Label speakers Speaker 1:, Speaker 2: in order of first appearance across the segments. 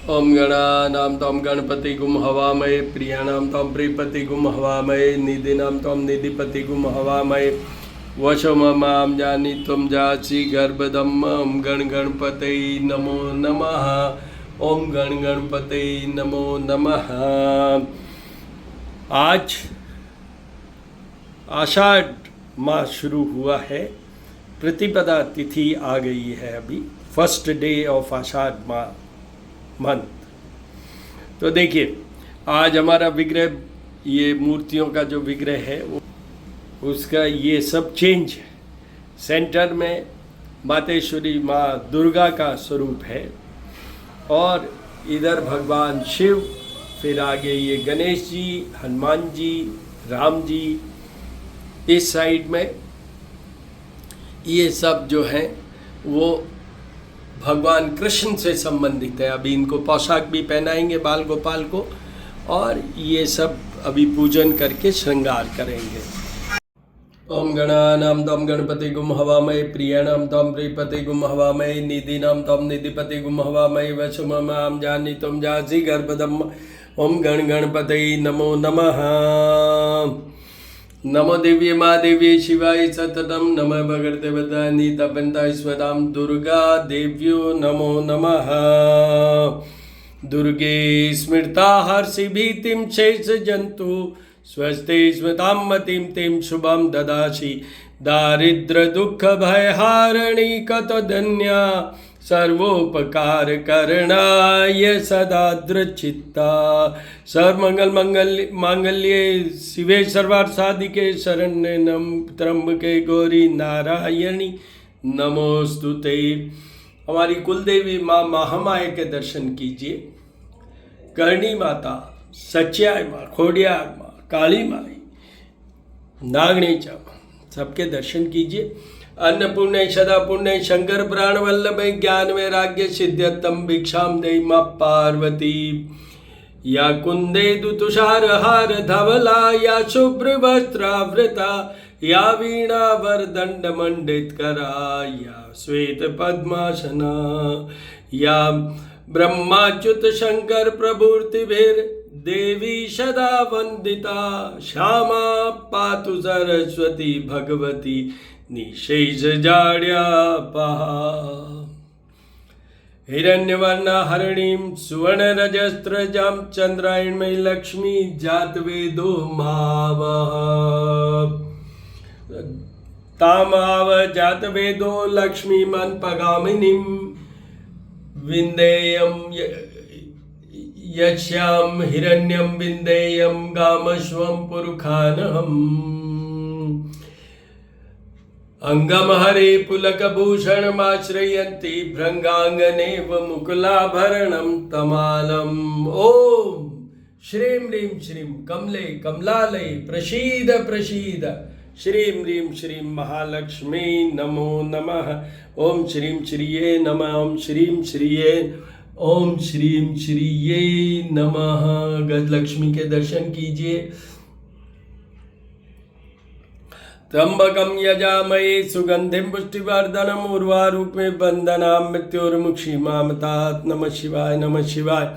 Speaker 1: ओम गणानां त्वं गणपतिगुं हवामहे प्रियाणां त्वं प्रियपतिगुं हवामहे निधीनां त्वं निधिपतिगुं हवामहे वशममां जानी त्वं जासि गर्भदम् ओम गण गणपतये नमो नमः। ओम गण गणपतये नमो नमः। आज आषाढ़ मास शुरू हुआ है, प्रतिपदा तिथि आ गई है, अभी first day of Ashadh month. तो देखिए, आज हमारा विग्रह, ये मूर्तियों का जो विग्रह है उसका ये सब चेंज है। सेंटर में मातेश्वरी माँ दुर्गा का स्वरूप है और इधर भगवान शिव, फिर आगे ये गणेश जी, हनुमान जी, राम जी, इस साइड में ये सब जो हैं वो भगवान कृष्ण से संबंधित है। अभी इनको पोशाक भी पहनाएंगे बाल गोपाल को, और ये सब अभी पूजन करके श्रृंगार करेंगे। ओम गणानां त्वं गणपतिगुं हवामहे प्रियाणां त्वं प्रियपतिगुं हवामहे निधीनां त्वं निधिपतिगुं हवामहे वशममां जानी त्वं जासि गर्भदम् ओम गण गणपतये नमो नमः। नमो दिव्य माँ देव्ये शिवाय सततम नमः भगवते वदानि तपन्ताईश्वरां दुर्गा देव्यो नमो नमः। दुर्गे स्मृता हर्षि भीतिं शेष जंतु स्वस्ते स्मृतां मतिं तिं शुभं ददासि दारिद्र दुख भयहारिणी कतधन्या सर्वोपकार करणाय सदा दृचित्ता सर्वमंगल मांगल्ये शिवे सर्वार्थ साधिके शरण्ये त्र्यंबके गौरी नारायणी नमोस्तुते। हमारी कुलदेवी माँ महामाया के दर्शन कीजिए। करणी माता, सच्याई माँ, खोडियार माँ, काली माई, नागणी माँ, सबके दर्शन कीजिए। अन्नपूर्णे सदा पुण्य शंकर प्राण वल्लभ ज्ञान वैराग्य सिद्ध्यर्थम भिक्षाम देहि मां पार्वती। या कुंदेदु तुषार हार धवला या शुभ्र वस्त्रावृता या वीणा वरदंड मंडित करा या श्वेत पद्मासना या ब्रह्माच्युत शंकर प्रभुर्तिभिर देवी सदा वंदिता श्यामा पातु सरस्वती भगवती निशेष जाड्यापहा। हिरण्यवर्ण हरिणीं सुवर्ण रजस्त्रजां चंद्रायणमयी लक्ष्मी जातवेदो मावः। तामाव जातवेदो लक्ष्मीमन्पगामिनीं विन्देयं यस्यां हिरण्यं विन्देयं गामश्वं पुरुखानहम्। अंगम हरे पुलकभूषणमाश्रयन्ति भृंगांगनेव मुकुलाभरणं तमालम्। ओम श्रीं ह्रीं श्रीं कमले कमलालये प्रसीद प्रसीद श्रीं ह्रीं श्रीं महालक्ष्मी नमो नमः। ओम श्रीं श्रीये नमः। ओम श्रीं श्रीये ओम श्रीं श्रीये नमः। गजलक्ष्मी के दर्शन कीजिए। त्र्यंबकं यजामहे सुगंधिं पुष्टिवर्धनम् उर्वारुकमे बंधनां मृत्योर्मुक्षीमामतात्। नमः शिवाय नमः शिवाय।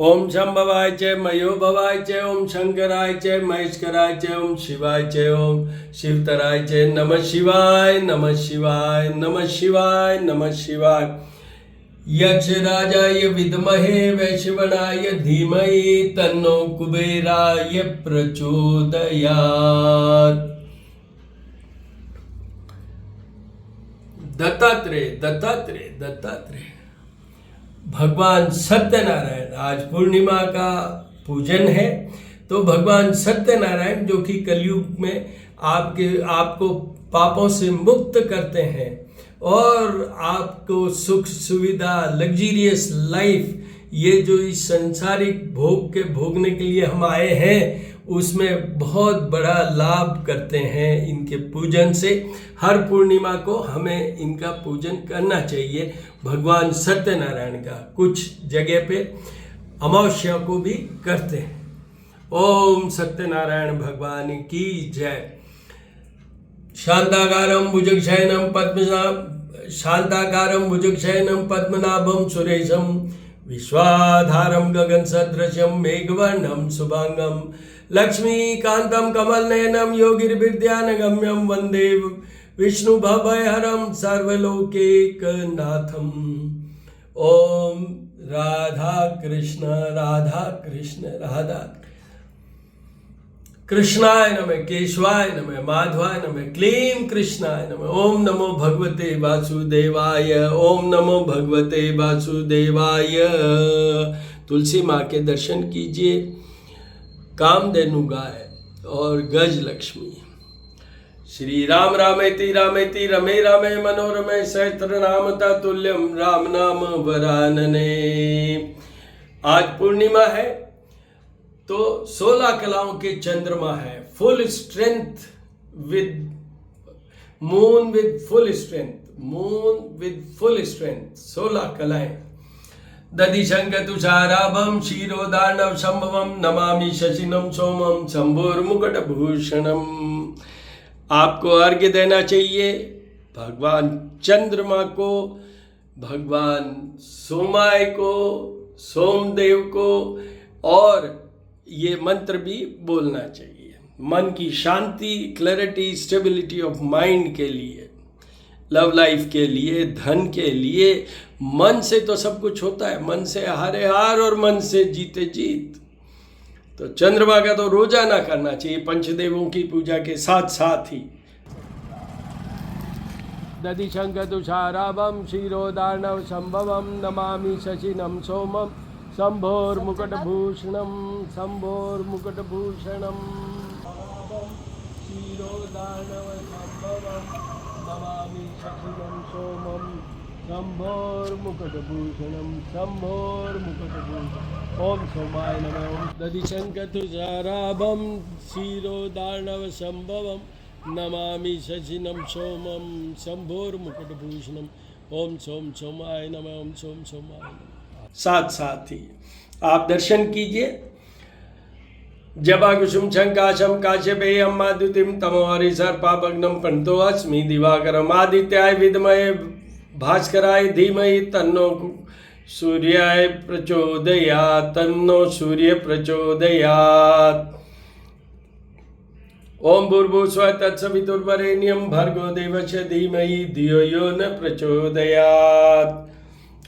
Speaker 1: ओम शंभवाय च मयो भवाय च ओम शंकराय च महेश्वराय च ओम शिवाय च ओम शिवतराय च नमः शिवाय नमः शिवाय नमः शिवाय नमः शिवाय। यक्ष राजाय विद्महे वैश्वनाय धीमहि तन्नो कुबेराय प्रचोदयात्। दत्तात्रेय दत्तात्रेय दत्तात्रेय भगवान सत्यनारायण, आज पूर्णिमा का पूजन है, तो भगवान सत्यनारायण जो कि कलयुग में आपको पापों से मुक्त करते हैं और आपको सुख सुविधा, लग्जरियस लाइफ, ये जो इस संसारिक भोग के भोगने के लिए हम आए हैं उसमें बहुत बड़ा लाभ करते हैं इनके पूजन से। हर पूर्णिमा को हमें इनका पूजन करना चाहिए, भगवान सत्यनारायण का। कुछ जगह पे अमावस्या को भी करते हैं। ओम सत्यनारायण भगवान की जय। शांताकारं भुजगशयनं पद्मनाभं सुरेशं विश्वाधारं गगन सदृशं मेघवर्णं शुभांगं लक्ष्मीकान्तं कमलनयनं योगिर्विद्यानगम्यं वन्दे विष्णुभवहरं सर्वलोकैकनाथम्। ओम राधा कृष्ण राधा कृष्ण राधा कृष्णाय नमः, केशवाय नमः, माधवाय नमः, क्लीं कृष्णाय नमः। ओम नमो भगवते वासुदेवाय, ओम नमो भगवते वासुदेवाय। तुलसी माँ के दर्शन कीजिए, कामधेनु गाय और गज लक्ष्मी। श्री राम रामेति रामेति रमे रामे मनोरमे सहस्रनाम तत्तुल्यं राम नाम वरानने। आज पूर्णिमा है तो 16 कलाओं के चंद्रमा है, full strength with moon, with full strength, moon with full strength, 16 कलाएं। दधिशंक तुषाराभम क्षीरोदार्णव संभवम नमामि शशिनम सोमम शंभुर्मुकुटभूषणम। आपको अर्घ्य देना चाहिए भगवान चंद्रमा को, भगवान सोमाय को, सोमदेव को, और ये मंत्र भी बोलना चाहिए मन की शांति, क्लैरिटी, स्टेबिलिटी ऑफ माइंड के लिए, लव लाइफ के लिए, धन के लिए। मन से तो सब कुछ होता है, मन से हारे हार और मन से जीते जीत। तो चंद्रमा का तो रोजाना करना चाहिए पंचदेवों की पूजा के साथ साथ ही। दधिशंक तुषाराभम क्षीरोदार्णव संभवम नमामि शशिनम सोमम शंभोर्मुकुटभूषणम शंभोर्मुकुटभूषणम क्षीरोदार्णव संभवम नमामि शशिनम सोमम शंभोर्मुकुटभूषणम शंभोर्मुकुटभूषणम। ओम सोमाय नमः। ओम दधिशंक तुषाराभम क्षीरोदार्णव संभवम नमामि शशिनम सोमम शंभोर्मुकुटभूषणम। ओम सोम सोमाय नमः। ओम सोम सोमाय नमः। साथ साथ ही आप दर्शन कीजिए। जबा कुसुम शंकाशम काश्यपेयम माद्युतिम तमोहरि सर्पाभग्नम प्रणतो अस्मि दिवाकरम आदित्याय विद्महे भास्कराय धीमहि तन्नो सूर्याय प्रचोदयात्, तन्नो सूर्य प्रचोदयात्। ओम भूर्भुवस्सुवः तत्सवितुर्वरेण्यं भर्गो देवस्य धीमहि धियो यो न प्रचोदयात्।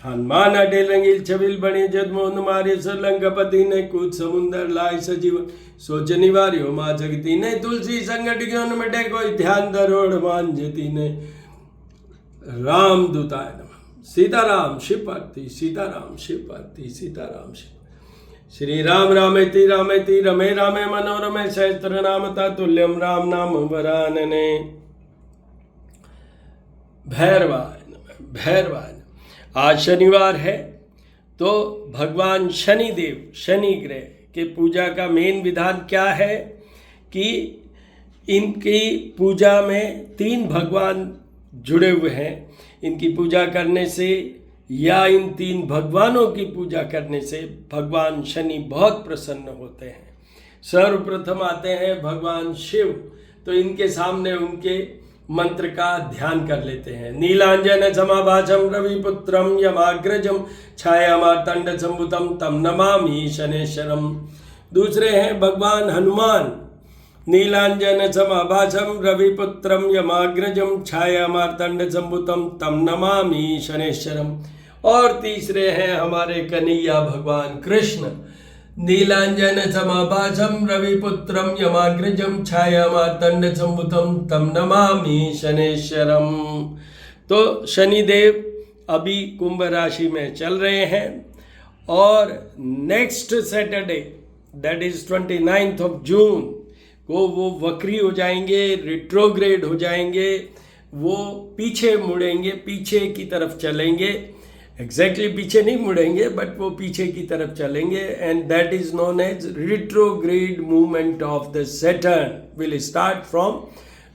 Speaker 1: हनुमान अडे रंगील छबिल बने जदमोहन मारे लंकापति ने कूद समुंदर लाए सजीवन सोच निवार्यो माँ जगती ने तुलसी संगठ ज्ञान मिटे कोई ध्यान दरोड़ मान जती ने। राम दूताय नमः। सीताराम शिवपार्ति, सीताराम शिवपार्ति, सीताराम शिव। श्री राम रामेति रामेति रमे रामे मनोरमे सहस्रनाम तत्तुल्यं राम नाम वरानने। भैरवाय नमः, भैरवाय नमः। आज शनिवार है तो भगवान शनिदेव, शनि ग्रह के पूजा का मेन विधान क्या है कि इनकी पूजा में 3 भगवान जुड़े हुए हैं। इनकी पूजा करने से या इन 3 भगवानों की पूजा करने से भगवान शनि बहुत प्रसन्न होते हैं। सर्वप्रथम आते हैं भगवान शिव, तो इनके सामने उनके मंत्र का ध्यान कर लेते हैं। नीलांजन समाभासम रविपुत्रम यमाग्रजम छायामार्तंड संभुतम तम नमामि शनेश्वरम। दूसरे हैं भगवान हनुमान। नीलांजन समाभासम रविपुत्रम यमाग्रजम छायामार्तंड संभुतम तम नमामि शनेश्वरम। और तीसरे हैं हमारे कन्हैया भगवान कृष्ण। नीलांजन समाभासम रविपुत्रम यमाग्रजम छायामार्तंड संभुतम तम नमामि शनेश्वरम। तो शनिदेव अभी कुंभ राशि में चल रहे हैं और next Saturday that is 29th of जून को वो वक्री हो जाएंगे, रिट्रोग्रेड हो जाएंगे, वो पीछे मुड़ेंगे, पीछे की तरफ चलेंगे। एग्जैक्टली पीछे नहीं मुड़ेंगे बट वो पीछे की तरफ चलेंगे and that is known as retrograde movement of the Saturn will start from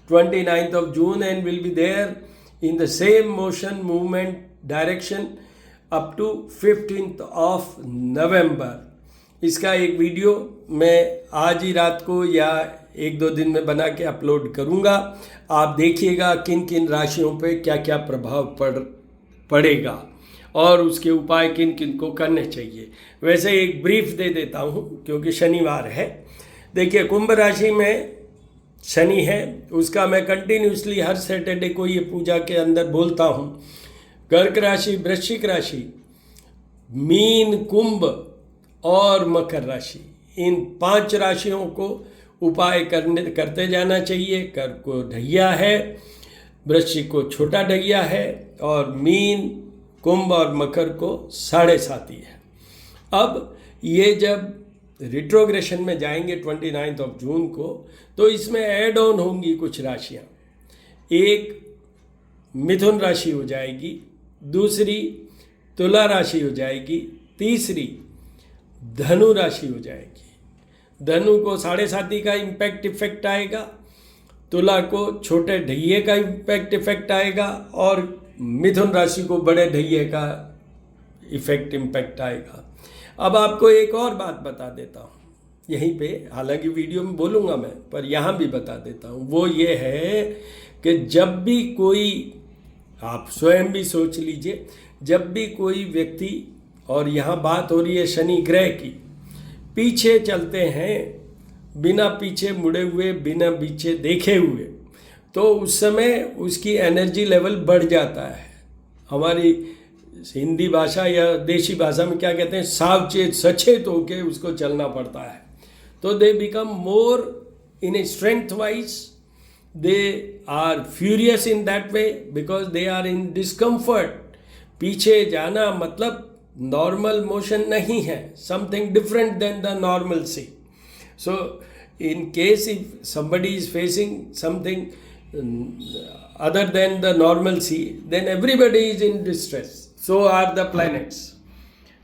Speaker 1: 29th of June and will be there in the same motion movement direction up to 15th of November। इसका एक video मैं आज ही रात को या 1-2 दिन में बना के अपलोड करूँगा। आप देखिएगा किन किन राशियों पे क्या क्या प्रभाव पड़ेगा और उसके उपाय किन किन को करने चाहिए। वैसे एक ब्रीफ दे देता हूँ क्योंकि शनिवार है। देखिए, कुंभ राशि में शनि है, उसका मैं कंटिन्यूसली हर सैटरडे को ये पूजा के अंदर बोलता हूँ। कर्क राशि, वृश्चिक राशि, मीन, कुंभ और मकर राशि, इन 5 राशियों को उपाय करते जाना चाहिए। कर्क को ढैया है, वृश्चिक को छोटा ढैया है और मीन, कुंभ और मकर को 7.5 है। अब ये जब रिट्रोग्रेशन में जाएंगे 29 जून को, तो इसमें ऐड ऑन होंगी कुछ राशियाँ। एक मिथुन राशि हो जाएगी, दूसरी तुला राशि हो जाएगी, तीसरी धनु राशि हो जाएगी। धनु को 7.5 का इफेक्ट आएगा, तुला को छोटे ढैये का इफेक्ट आएगा और मिथुन राशि को बड़े ढैये का इम्पैक्ट आएगा। अब आपको एक और बात बता देता हूँ यहीं पे, हालांकि वीडियो में बोलूँगा मैं, पर यहाँ भी बता देता हूँ। वो ये है कि जब भी कोई, आप स्वयं भी सोच लीजिए, जब भी कोई व्यक्ति, और यहाँ बात हो रही है शनि ग्रह की, पीछे चलते हैं बिना पीछे मुड़े हुए, बिना पीछे देखे हुए, तो उस समय उसकी एनर्जी लेवल बढ़ जाता है। हमारी हिंदी भाषा या देशी भाषा में क्या कहते हैं, सावचेत सचेत होके उसको चलना पड़ता है। तो they become more in a strength wise, they are furious in that way because they are in discomfort. पीछे जाना मतलब नॉर्मल मोशन नहीं है, something different than the normal see. So in case if somebody is facing something other than the normalcy, then everybody is in distress. So are the planets.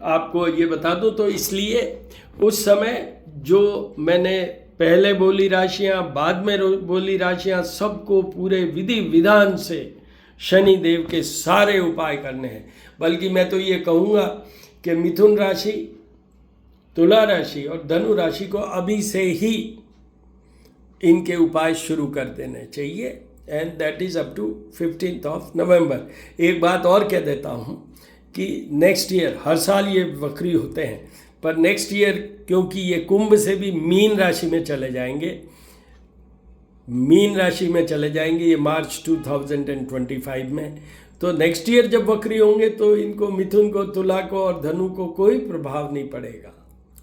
Speaker 1: आपको ये बता दूं, तो इसलिए उस समय जो मैंने पहले बोली राशियां, बाद में बोली राशियां, सबको पूरे विधि विधान से शनि देव के सारे उपाय करने हैं। बल्कि मैं तो ये कहूँगा कि मिथुन राशि, तुला राशि और धनु राशि को अभी से ही इनके उपाय शुरू कर देने चाहिए, and that is up to 15 November. एक बात और कह देता हूँ कि नेक्स्ट ईयर, हर साल ये वक्री होते हैं, पर नेक्स्ट ईयर क्योंकि ये कुंभ से भी मीन राशि में चले जाएंगे, मीन राशि में चले जाएंगे ये मार्च 2025 में, तो नेक्स्ट ईयर जब वक्री होंगे तो इनको, मिथुन को, तुला को और धनु को कोई प्रभाव नहीं पड़ेगा,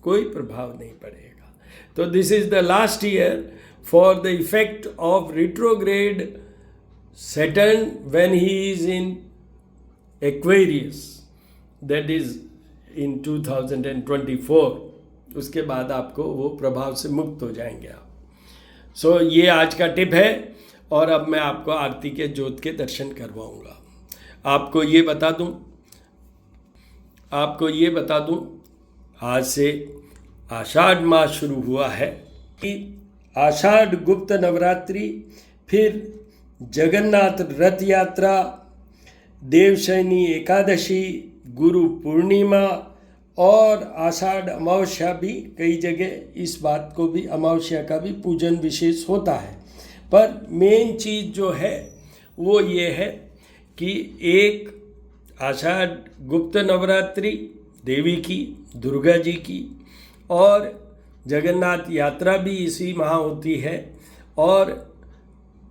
Speaker 1: कोई प्रभाव नहीं पड़ेगा। तो this is the last year for the effect of retrograde Saturn when he is in Aquarius, that is in 2024। उसके बाद आपको वो प्रभाव से मुक्त हो जाएंगे आप। सो ये आज का टिप है, और अब मैं आपको आरती के ज्योत के दर्शन करवाऊंगा। आपको ये बता दूं आज से आषाढ़ मास शुरू हुआ है कि आषाढ़ गुप्त नवरात्रि, फिर जगन्नाथ रथ यात्रा, देवशयनी एकादशी, गुरु पूर्णिमा और आषाढ़ अमावस्या भी, कई जगह इस बात को भी, अमावस्या का भी पूजन विशेष होता है। पर मेन चीज़ जो है वो ये है कि एक आषाढ़ गुप्त नवरात्रि देवी की, दुर्गा जी की, और जगन्नाथ यात्रा भी इसी माह होती है, और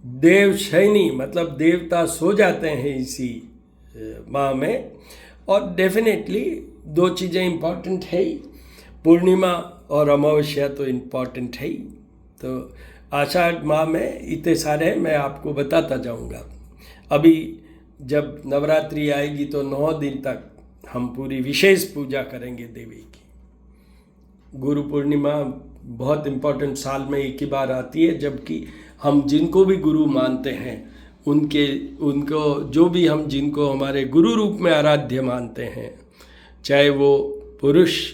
Speaker 1: देवशयनी मतलब देवता सो जाते हैं इसी माह में। और डेफिनेटली 2 चीज़ें इम्पॉर्टेंट है ही, पूर्णिमा और अमावस्या तो इम्पॉर्टेंट है ही। तो आषाढ़ माह में इतने सारे मैं आपको बताता जाऊंगा। अभी जब नवरात्रि आएगी तो 9 दिन तक हम पूरी विशेष पूजा करेंगे देवी की। गुरु पूर्णिमा बहुत इम्पोर्टेंट, साल में एक ही बार आती है, जबकि हम जिनको भी गुरु मानते हैं उनको जो भी हम जिनको हमारे गुरु रूप में आराध्य मानते हैं, चाहे वो पुरुष,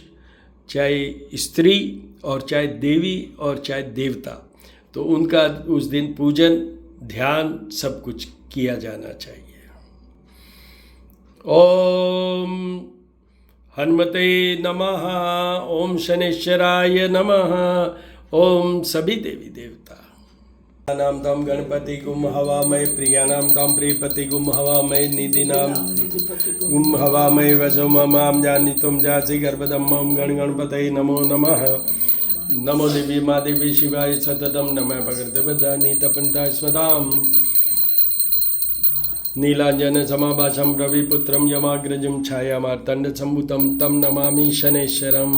Speaker 1: चाहे स्त्री और चाहे देवी और चाहे देवता, तो उनका उस दिन पूजन, ध्यान सब कुछ किया जाना चाहिए। ओम हनुमते नमः, ओम शनेश्वराय नमः, ओम सभी देवी देवता। नाम तम गणपति गुम हवामय प्रियानाम तम प्रियपति गुम हवामय निधिनाम गुम हवामय वशो ममाम जानी तुम जासी गर्भदम मम गण गणपतये नमो नमः। नमो देवी मा देवी शिवाय सततम नमः भगवते वदानी तपन्ता स्मताम। नीलांजन समाभाषम रविपुत्रम यमाग्रजम छायामार्तंड संभूतम तम नमामि शनैश्वरम।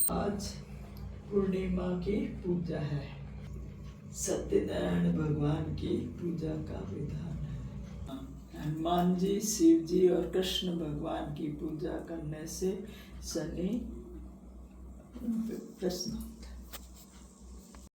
Speaker 2: आज पूर्णिमा की पूजा है। सत्यनारायण भगवान की पूजा का विधान है। हनुमान जी, शिव जी और कृष्ण भगवान की पूजा करने से शनि प्रसन्न